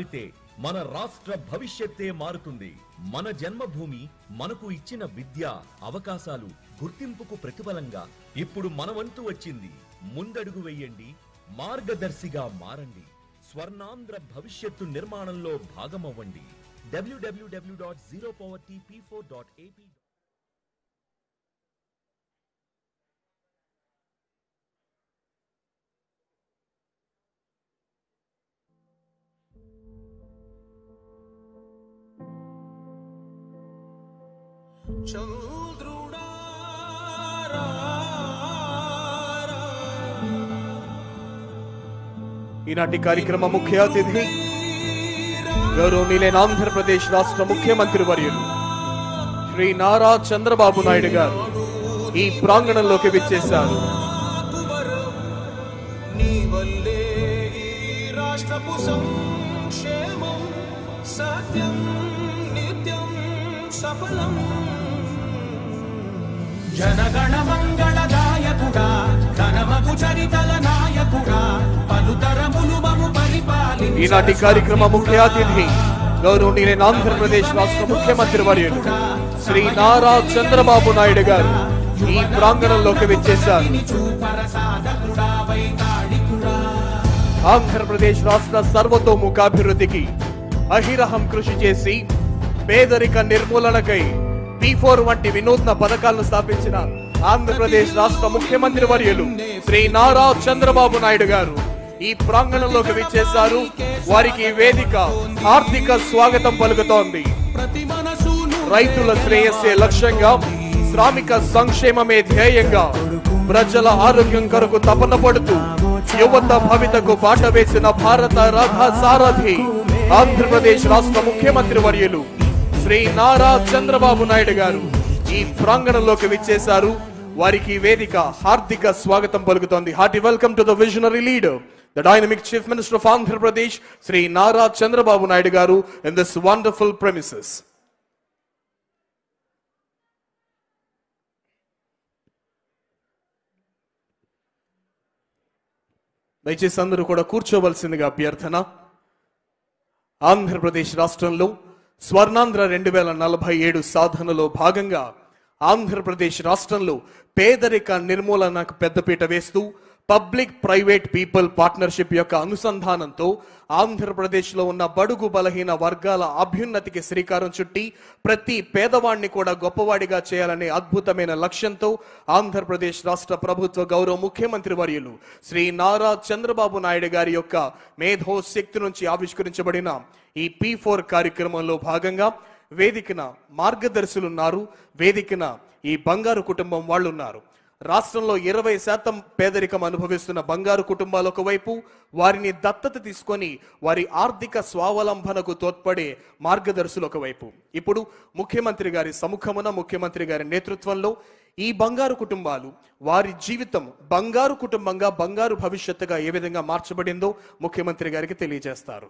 అయితే మన రాష్ట్ర భవిష్యత్తే మారుతుంది. మన జన్మభూమి మనకు ఇచ్చిన విద్య, అవకాశాలు, గుర్తింపుకు ప్రతిఫలంగా ఇప్పుడు మన వంతు వచ్చింది. ముందడుగు వెయ్యండి, మార్గదర్శిగా మారండి, స్వర్ణాంధ్ర భవిష్యత్తు నిర్మాణంలో భాగమవ్వండి. www.zeropovertyp4.ap ఈనాటి కార్యక్రమ ముఖ్య అతిథి గౌరవనీయులైన ఆంధ్రప్రదేశ్ రాష్ట్ర ముఖ్యమంత్రి వర్యులు శ్రీ నారా చంద్రబాబు నాయుడు గారు ఈ ప్రాంగణంలోకి విచ్చేశారు. జనగణ మంగళదాయకుడా, ఘనమగు చరితల నాయకుడా, పలుతరములు మము పరిపాలించు. ఈనాటి కార్యక్రమ ముఖ్య అతిథి గౌరవనీయులైన ఆంధ్రప్రదేశ్ రాష్ట్ర ముఖ్యమంత్రి వర్యులు శ్రీ నారా చంద్రబాబు నాయుడు గారు ఈ ప్రాంగణంలోకి విచ్చేశారు. ఆంధ్రప్రదేశ్ రాష్ట్ర సర్వతోముఖాభివృద్ధికి అహిరహం కృషి చేసి పేదరిక నిర్మూలనకై P4 వంటి వినూత్న పథకాలను స్థాపించిన ఆంధ్రప్రదేశ్ రాష్ట్ర ముఖ్యమంత్రి వర్యులు శ్రీ నారా చంద్రబాబు నాయుడు గారు ఈ ప్రాంగణంలోకి విచ్చేశారు. వారికి వేదిక ఆర్థిక స్వాగతం పలుకుతోంది. రైతుల శ్రేయస్సే లక్ష్యంగా, శ్రామిక సంక్షేమమే ధ్యేయంగా, ప్రజల ఆరోగ్యం కొరకు తపన పడుతూ యువత భవితకు బాట వేసిన భారత రథ సారథి ఆంధ్రప్రదేశ్ రాష్ట్ర ముఖ్యమంత్రి వర్యులు శ్రీ నారా చంద్రబాబు నాయుడు గారు ఈ ప్రాంగణంలోకి విచ్చేశారు. వారికి వేదిక హార్దిక స్వాగతం పలుకుతోంది. Hearty welcome to the visionary leader, the dynamic chief minister of Andhra Pradesh, Sri Nara Chandrababu Naidu garu in this wonderful premises. దయచేసి అందరూ కూడా కూర్చోవలసిందిగా అభ్యర్థన. ఆంధ్రప్రదేశ్ రాష్ట్రంలో స్వర్ణాంధ్ర 2047 సాధనలో భాగంగా ఆంధ్రప్రదేశ్ రాష్ట్రంలో పేదరిక నిర్మూలనకు పెద్దపీట వేస్తూ పబ్లిక్ ప్రైవేట్ పీపుల్ పార్ట్నర్షిప్ యొక్క అనుసంధానంతో ఆంధ్రప్రదేశ్లో ఉన్న బడుగు బలహీన వర్గాల అభ్యున్నతికి శ్రీకారం చుట్టి ప్రతి పేదవాడిని కూడా గొప్పవాడిగా చేయాలనే అద్భుతమైన లక్ష్యంతో ఆంధ్రప్రదేశ్ రాష్ట్ర ప్రభుత్వ గౌరవ ముఖ్యమంత్రి వర్యులు శ్రీ నారా చంద్రబాబు నాయుడు గారి యొక్క మేధో శక్తి నుంచి ఆవిష్కరించబడిన ఈ P4 కార్యక్రమంలో భాగంగా వేదికన మార్గదర్శులున్నారు. వేదికన ఈ బంగారు కుటుంబం వాళ్ళు ఉన్నారు. రాష్ట్రంలో 20% పేదరికం అనుభవిస్తున్న బంగారు కుటుంబాలు ఒకవైపు, వారిని దత్తత తీసుకొని వారి ఆర్థిక స్వావలంబనకు తోడ్పడే మార్గదర్శులు ఒకవైపు. ఇప్పుడు ముఖ్యమంత్రి గారి సముఖమున, ముఖ్యమంత్రి గారి నేతృత్వంలో ఈ బంగారు కుటుంబాలు వారి జీవితం బంగారు కుటుంబంగా, బంగారు భవిష్యత్తుగా ఏ విధంగా మార్చబడిందో ముఖ్యమంత్రి గారికి తెలియజేస్తారు.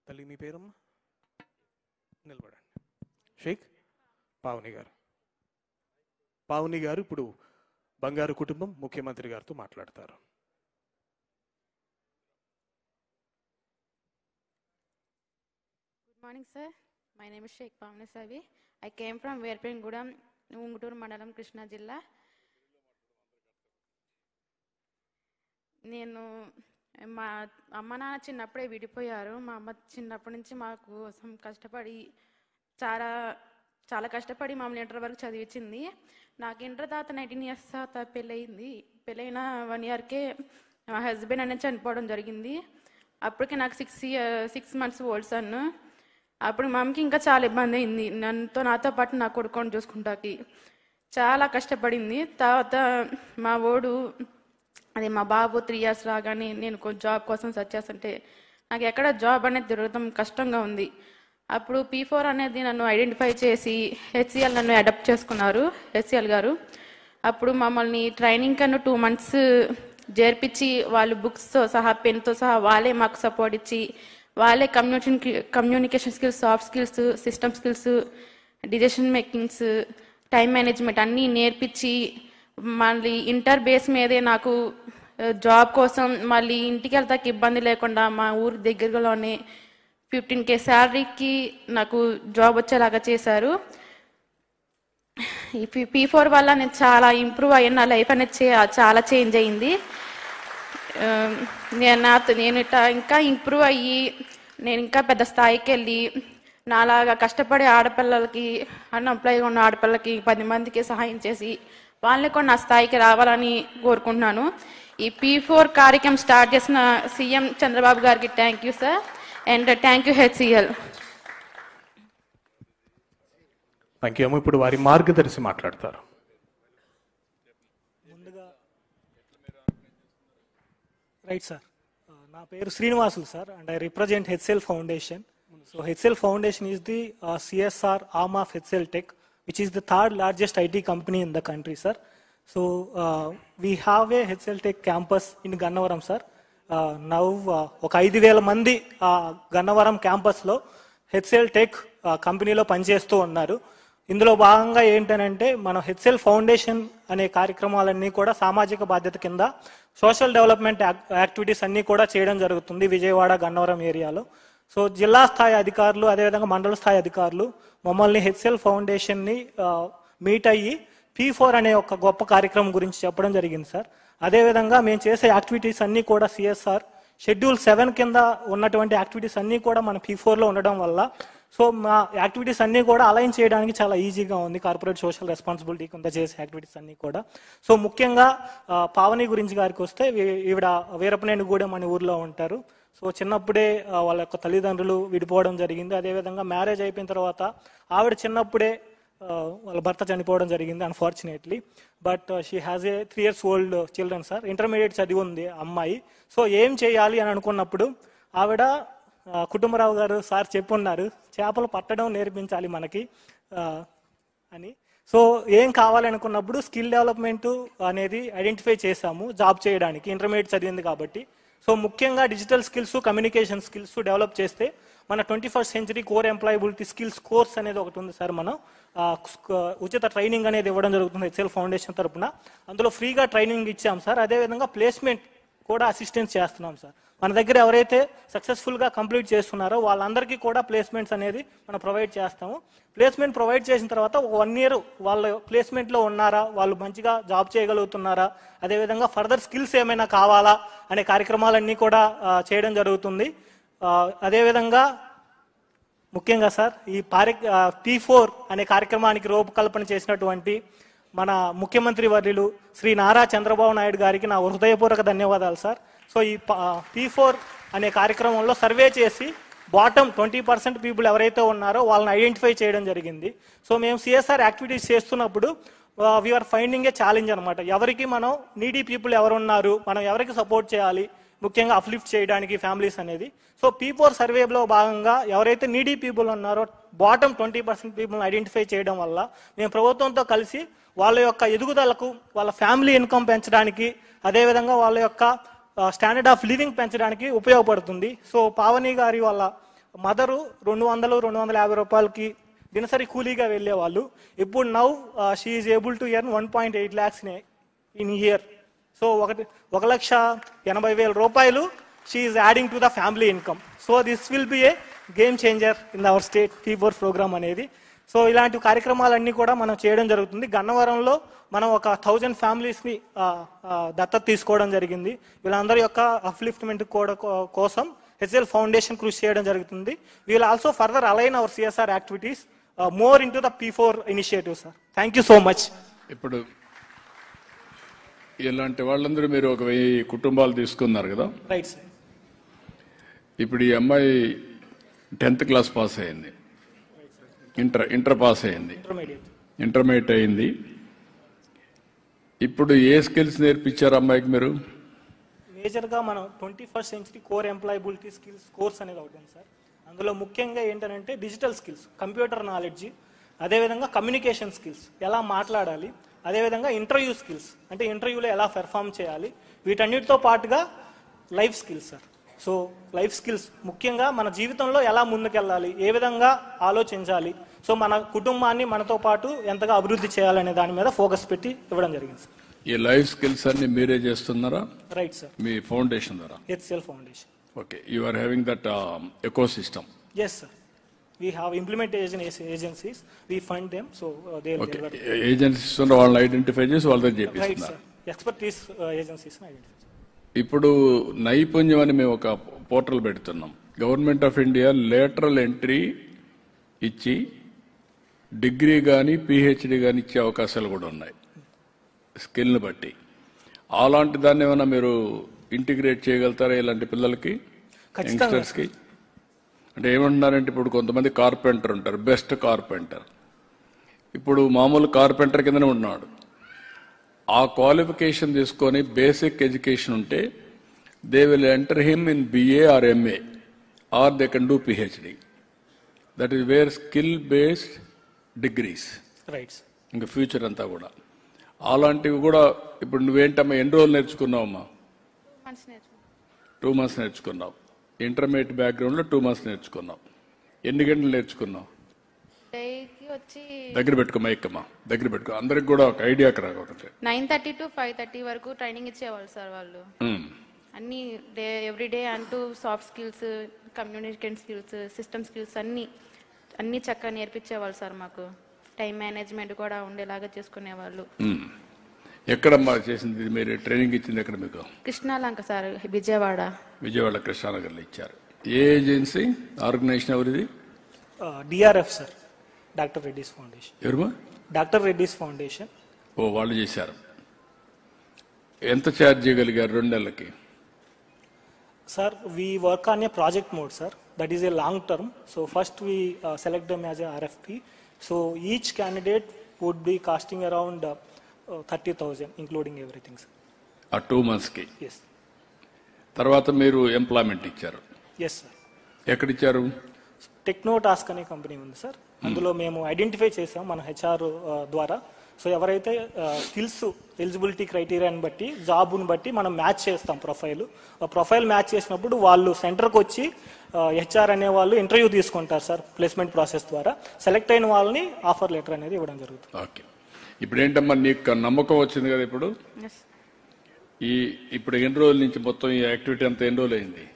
తల్లి మీ పేరమ్మా? నిలబడండి. షేక్ పావని గారు. పావని గారు ఇప్పుడు బంగారు కుటుంబం ముఖ్యమంత్రి గారితో మాట్లాడతారు. Good morning, sir. My name is Sheikh Pavni Savi. I came from Verpengudam, Ungutur Mandalam, Krishna Jilla. నేను మా అమ్మ నాన్న చిన్నప్పుడే విడిపోయారు. మా అమ్మ చిన్నప్పటి నుంచి మా కోసం కష్టపడి చాలా చాలా కష్టపడి మమ్మల్ని ఇంటర్ వరకు చదివించింది. నాకు ఇంటర్ తర్వాత 19 years తర్వాత పెళ్ళయింది. పెళ్ళైన 1 yearకే మా హస్బెండ్ అనేది చనిపోవడం జరిగింది. అప్పటికే నాకు 6 months ఓల్డ్ సన్. అప్పుడు మా అమ్మకి ఇంకా చాలా ఇబ్బంది అయింది. నాతో పాటు నా కొడుకుని చూసుకుంటాకి చాలా కష్టపడింది. తర్వాత మా ఓడు అది మా బాబు 3 years రాగానే నేను జాబ్ కోసం సెర్చ్ చేస్తుంటే నాకు ఎక్కడ జాబ్ అనేది దొరకడం కష్టంగా ఉంది. అప్పుడు P4 అనేది నన్ను ఐడెంటిఫై చేసి HCL నన్ను అడాప్ట్ చేసుకున్నారు, HCL గారు. అప్పుడు మమ్మల్ని ట్రైనింగ్ కన్నా 2 months చేర్పించి వాళ్ళు బుక్స్తో సహా పెన్తో సహా వాళ్ళే మాకు సపోర్ట్ ఇచ్చి వాళ్ళే communication skills, soft skills, system skills, decision makings, time management అన్నీ నేర్పించి మళ్ళీ ఇంటర్ బేస్ మీదే నాకు జాబ్ కోసం మళ్ళీ ఇంటికి వెళ్తాకి ఇబ్బంది లేకుండా మా ఊరి దగ్గరలోనే 15K శాలరీకి నాకు జాబ్ వచ్చేలాగా చేశారు. ఈ P4 వల్ల నేను చాలా ఇంప్రూవ్ అయ్యాను. నా లైఫ్ అనేది చాలా చేంజ్ అయింది. నేను ఇంకా ఇంప్రూవ్ అయ్యి నేను ఇంకా పెద్ద స్థాయికి వెళ్ళి నాలాగా కష్టపడే ఆడపిల్లలకి అన్ఎంప్లాయ్గా ఉన్న ఆడపిల్లలకి 10 మందికి సహాయం చేసి వాళ్ళని కూడా నా స్థాయికి రావాలని కోరుకుంటున్నాను. ఈ P4 కార్యక్రమం స్టార్ట్ చేసిన సీఎం చంద్రబాబు గారికి thank you sir and thank you HCL. Thank you. ఇప్పుడు వారి మార్గదర్శి మాట్లాడతారు. రైట్ సార్, నా పేరు Srinivasulu sir and I represent HCL foundation. So HCL foundation is the CSR arm of HCL Tech, which is the third largest IT company in the country, sir. So we have a HCL Tech campus in Gannavaram, sir. Now ఒక 5,000 మంది గన్నవరం క్యాంపస్లో HCL Tech కంపెనీలో పనిచేస్తూ ఉన్నారు. ఇందులో భాగంగా ఏంటనంటే మన HCL ఫౌండేషన్ అనే కార్యక్రమాలన్నీ కూడా సామాజిక బాధ్యత కింద సోషల్ డెవలప్మెంట్ యాక్టివిటీస్ అన్నీ కూడా చేయడం జరుగుతుంది విజయవాడ గన్నవరం ఏరియాలో. సో జిల్లా స్థాయి అధికారులు అదేవిధంగా మండల స్థాయి అధికారులు మమ్మల్ని HCL ఫౌండేషన్ని మీట్ అయ్యి P4 అనే ఒక గొప్ప కార్యక్రమం గురించి చెప్పడం జరిగింది సార్. అదేవిధంగా మేము చేసే యాక్టివిటీస్ అన్నీ కూడా CSR షెడ్యూల్ 7 కింద ఉన్నటువంటి యాక్టివిటీస్ అన్నీ కూడా మన P4లో ఉండడం వల్ల సో మా యాక్టివిటీస్ అన్నీ కూడా అలైన్ చేయడానికి చాలా ఈజీగా ఉంది. కార్పొరేట్ సోషల్ రెస్పాన్సిబిలిటీ కింద చేసే యాక్టివిటీస్ అన్నీ కూడా. సో ముఖ్యంగా పావని గురించి గారికి వస్తే ఈవిడ వీరపనేనిగూడెం అనే ఊర్లో ఉంటారు. సో చిన్నప్పుడే వాళ్ళ యొక్క తల్లిదండ్రులు విడిపోవడం జరిగింది. అదేవిధంగా మ్యారేజ్ అయిపోయిన తర్వాత ఆవిడ చిన్నప్పుడే వాళ్ళ భర్త చనిపోవడం జరిగింది unfortunately. But she has a 3 years old children sir. Intermediate చదివి ఉంది అమ్మాయి. సో ఏం చేయాలి అని అనుకున్నప్పుడు ఆవిడ కుటుంబరావు గారు సార్ చెప్పున్నారు చేపలు పట్టడం నేర్పించాలి మనకి అని. సో ఏం కావాలి అనుకున్నప్పుడు స్కిల్ డెవలప్మెంట్ అనేది ఐడెంటిఫై చేశాము జాబ్ చేయడానికి, ఇంటర్మీడియట్ చదివింది కాబట్టి. సో ముఖ్యంగా digital skills, communication skills develop చేస్తే మన 21st century core employability skills course అనేది ఒకటి ఉంది సార్. మనం ఉచిత ట్రైనింగ్ అనేది ఇవ్వడం జరుగుతుంది HCL ఫౌండేషన్ తరఫున. అందులో ఫ్రీగా ట్రైనింగ్ ఇచ్చాం సార్. అదేవిధంగా ప్లేస్మెంట్ కూడా అసిస్టెన్స్ చేస్తున్నాం సార్. మన దగ్గర ఎవరైతే సక్సెస్ఫుల్గా కంప్లీట్ చేస్తున్నారో వాళ్ళందరికీ కూడా ప్లేస్మెంట్స్ అనేది మనం ప్రొవైడ్ చేస్తాము. ప్లేస్మెంట్ ప్రొవైడ్ చేసిన తర్వాత 1 year వాళ్ళ ప్లేస్మెంట్లో ఉన్నారా, వాళ్ళు మంచిగా జాబ్ చేయగలుగుతున్నారా, అదేవిధంగా ఫర్దర్ స్కిల్స్ ఏమైనా కావాలా అనే కార్యక్రమాలన్నీ కూడా చేయడం జరుగుతుంది. అదేవిధంగా ముఖ్యంగా సార్ ఈ P4 అనే కార్యక్రమానికి రూపకల్పన చేసినటువంటి మన ముఖ్యమంత్రి వర్యులు శ్రీ నారా చంద్రబాబు నాయుడు గారికి నా హృదయపూర్వక ధన్యవాదాలు సార్. సో ఈ P4 అనే కార్యక్రమంలో సర్వే చేసి బాటమ్ 20% పీపుల్ ఎవరైతే ఉన్నారో వాళ్ళని ఐడెంటిఫై చేయడం జరిగింది. సో మేము CSR యాక్టివిటీస్ చేస్తున్నప్పుడు వీఆర్ ఫైండింగ్ ఏ ఛాలెంజ్ అనమాట. ఎవరికి మనం నీడీ పీపుల్ ఎవరు ఉన్నారు, మనం ఎవరికి సపోర్ట్ చేయాలి, ముఖ్యంగా అప్లిఫ్ట్ చేయడానికి ఫ్యామిలీస్ అనేది. సో P4 సర్వేలో భాగంగా ఎవరైతే నీడీ పీపుల్ ఉన్నారో బాటమ్ 20% పీపుల్ని ఐడెంటిఫై చేయడం వల్ల మేము ప్రభుత్వంతో కలిసి వాళ్ళ యొక్క ఎదుగుదలకు, వాళ్ళ ఫ్యామిలీ ఇన్కమ్ పెంచడానికి, అదేవిధంగా వాళ్ళ యొక్క స్టాండర్డ్ ఆఫ్ లివింగ్ పెంచడానికి ఉపయోగపడుతుంది. సో పావని గారి వాళ్ళ మదరు 200-250 రూపాయలకి దినసరి కూలీగా వెళ్ళేవాళ్ళు. ఇప్పుడు now she is able to earn 1.8 lakhs in year. So 1,80,000 రూపాయలు she is adding to the family income. So this will be a game changer in our state P4 programme అనేది. So ఇలాంటి కార్యక్రమాలన్నీ కూడా మనం చేయడం జరుగుతుంది. గన్నవరంలో మనం ఒక 1000 ఫ్యామిలీస్ని దత్తత తీసుకోవడం జరిగింది. వీళ్ళందరి యొక్క అప్లిఫ్ట్మెంట్ కోసం HCL ఫౌండేషన్ కృషి చేయడం జరుగుతుంది. We'll also further align our CSR activities more into the P4 initiative sir. Thank you so much. ఇప్పుడు ఇలాంటి వాళ్ళందరూ మీరు ఒక 1000 కుటుంబాలు తీసుకున్నారు కదా. Right sir. ఇప్పుడు ఈ అమ్మాయి 10th క్లాస్ పాస్ అయింది, ఇంటర్ పాస్ అయింది, ఇంటర్మీడియట్ అయింది. ఇప్పుడు ఏ స్కిల్స్ నేర్పించారు అమ్మాయికి మీరు? మేజర్గా మనం 21st century core employability skills course అనేది ఒకటి ఉంది సార్. అందులో ముఖ్యంగా ఏంటంటే డిజిటల్ స్కిల్స్, కంప్యూటర్ నాలెడ్జ్, అదేవిధంగా కమ్యూనికేషన్ స్కిల్స్, ఎలా మాట్లాడాలి, అదేవిధంగా ఇంటర్వ్యూ స్కిల్స్ అంటే ఇంటర్వ్యూలో ఎలా పెర్ఫామ్ చేయాలి, వీటన్నిటితో పాటుగా life skills sir. So life skills ముఖ్యంగా మన జీవితంలో ఎలా ముందుకెళ్ళాలి, ఏ విధంగా ఆలోచించాలి, సో మన కుటుంబాన్ని మనతో పాటు ఎంతగా అభివృద్ధి చేయాలనే దాని మీద ఫోకస్ పెట్టి ఇవ్వడం జరిగింది సార్. ఈ లైఫ్ స్కిల్స్ అన్ని మీరే చేస్తున్నారా? Right sir. మీ ఫౌండేషన్ ద్వారా? HCL foundation. Okay, you are having that ecosystem. Yes sir. We have implementation agencies. We fund them, so they will deliver. Agencies వాళ్ళని ఐడెంటిఫై చేసి వాళ్ళ దగ్గర Right, చేపిస్తున్నారు. sir. Expertise agencies identify. ఇప్పుడు నైపుణ్యం అని మేము ఒక పోర్టల్ పెడుతున్నాం. Government of India lateral entry ఇచ్చి డిగ్రీ కానీ పిహెచ్డి కానీ ఇచ్చే అవకాశాలు కూడా ఉన్నాయి స్కిల్ని బట్టి. అలాంటి దాన్ని ఏమైనా మీరు ఇంటిగ్రేట్ చేయగలుగుతారా ఇలాంటి పిల్లలకి, యంగ్స్టర్స్కి? అంటే ఏమంటున్నారంటే ఇప్పుడు కొంతమంది కార్పెంటర్ ఉంటారు, బెస్ట్ కార్పెంటర్. ఇప్పుడు మామూలు కార్పెంటర్ కిందనే ఉన్నాడు. ఆ క్వాలిఫికేషన్ తీసుకొని బేసిక్ ఎడ్యుకేషన్ ఉంటే they will enter him in BA or MA or they can do PhD. That is where skill based degrees. Right. ఇంకా ఫ్యూచర్ అంతా కూడా అలాంటివి కూడా. ఇప్పుడు నువ్వేంటమ్మా ఎన్ని రోజులు నేర్చుకున్నావమ్మా? 2 months నేర్చుకున్నావు. ఇంటర్మీడియట్ బ్యాక్గ్రౌండ్లో 2 months నేర్చుకున్నావు. ఎన్ని గంటలు నేర్చుకున్నావు? డైకి వచ్చి దగ్గర పెట్టుకో, మైకమ్మా దగ్గర పెట్టుకో, అందరికి కూడా ఒక ఐడియాకి రాకపోతే. 9:30 to 5:30 వరకు ట్రైనింగ్ ఇచ్చేవాళ్ళు సార్ వాళ్ళు. అన్ని డే ఎవ్రీడే అంటూ soft skills, communication skills, system skills అన్ని చక్కగా నేర్పించేవాళ్ళు సార్ మాకు. టైం మేనేజ్మెంట్ కూడా ఉండేలాగా చేసుకునేవాళ్ళు. ఎక్కడమ్మా చేసింది మీరు? ట్రైనింగ్ ఇచ్చింది ఎక్కడ మీకు? కృష్ణాలంక సార్, విజయవాడ కృష్ణానగర్లో ఇచ్చారు. ఏ ఏజెన్సీ, ఆర్గనైజేషన్ ఎవరిది? DRF sir, doctor Reddy's foundation. ఎవరుమా? Doctor Reddy's foundation. ఓ, వాళ్ళు చేశారు. ఎంత ఛార్జ్ చేయగలిగారు 2 నెలలకి? Sir, we work on a project mode, sir. That is a long term. So first we select them as a RFP. So each candidate would be costing around 30,000, including everything, sir. ఆ 2 monthsకి. Yes. తర్వాత మీరు employment ఇచ్చారు. Yes, sir. ఎక్కడిచ్చారు? Techno task అనే company ఉంది sir. అందులో మేము identify చేసాం మన హెచ్ఆర్ ద్వారా. సో ఎవరైతే స్కిల్స్ ఎలిజిబిలిటీ క్రైటీరియాని బట్టి, జాబ్ని బట్టి మనం మ్యాచ్ చేస్తాం ప్రొఫైల్. ప్రొఫైల్ మ్యాచ్ చేసినప్పుడు వాళ్ళు సెంటర్కి వచ్చి హెచ్ఆర్ అనే వాళ్ళు ఇంటర్వ్యూ తీసుకుంటారు సార్. ప్లేస్మెంట్ ప్రాసెస్ ద్వారా సెలెక్ట్ అయిన వాళ్ళని ఆఫర్ లెటర్ అనేది ఇవ్వడం జరుగుతుంది. ఓకే, ఇప్పుడు ఏంటమ్మా నీకు నమ్మకం వచ్చింది కదా? ఇప్పుడు ఎన్ని రోజుల నుంచి మొత్తం ఈ యాక్టివిటీ అంతా ఎన్ని రోజులు అయింది?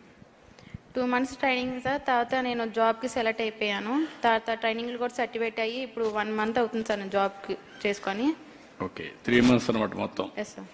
2 months ట్రైనింగ్ సార్. తర్వాత నేను జాబ్కి సెలెక్ట్ అయిపోయాను. తర్వాత ట్రైనింగ్లు కూడా సర్టిఫికేట్ అయ్యి ఇప్పుడు 1 month అవుతుంది సార్ నేను జాబ్కి చేసుకొని. ఓకే, 3 months అనమాట మొత్తం. Yes sir.